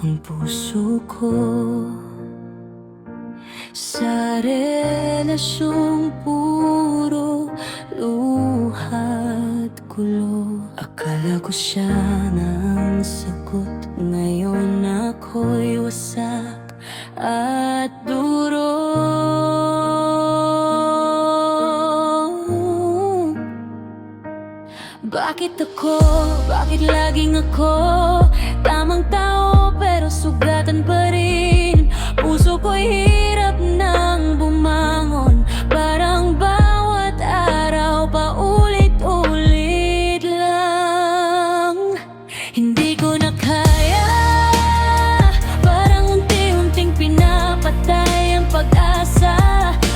ang puso ko sa relasyong puro luha't gulo. Akala ko siya ng sagot, ngayon ako'y wasak at duro. Bakit ako? Bakit laging ako? Tamang tao pero sugatan pa rin. Puso ko'y hirap nang bumangon, parang bawat araw paulit-ulit lang. Hindi ko na kaya, parang unti-unting pinapatay ang pag-asa.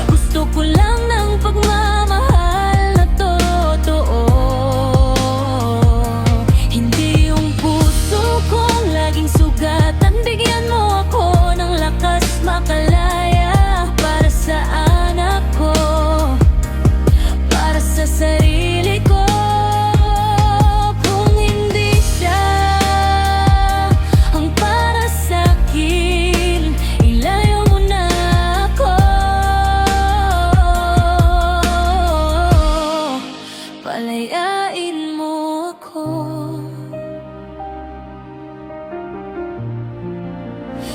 Gusto ko lang ng pagmamahal na totoo, hindi yung puso kong laging sugatan. Bigyan mo ako ng lakas makalaya para sa anak ko, para sa sarili ko. Kung hindi siya ang para sa'kin, ilayo mo na ako. Palayain mo ako.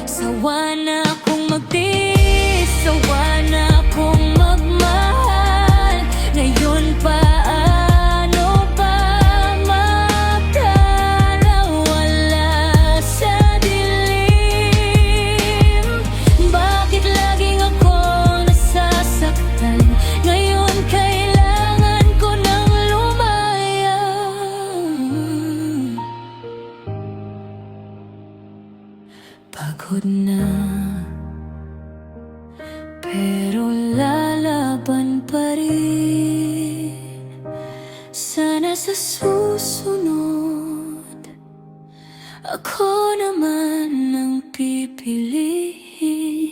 Sawa na akong magtiis, sawa na akong magmahal. Ngayon paano pa makakawala sa dilim? Bakit laging ako nasasaktan? Ngayon kailangan ko nang lumaya. Pagod na, pero lalaban pa rin. Sana sa susunod, ako naman ang pipiliin.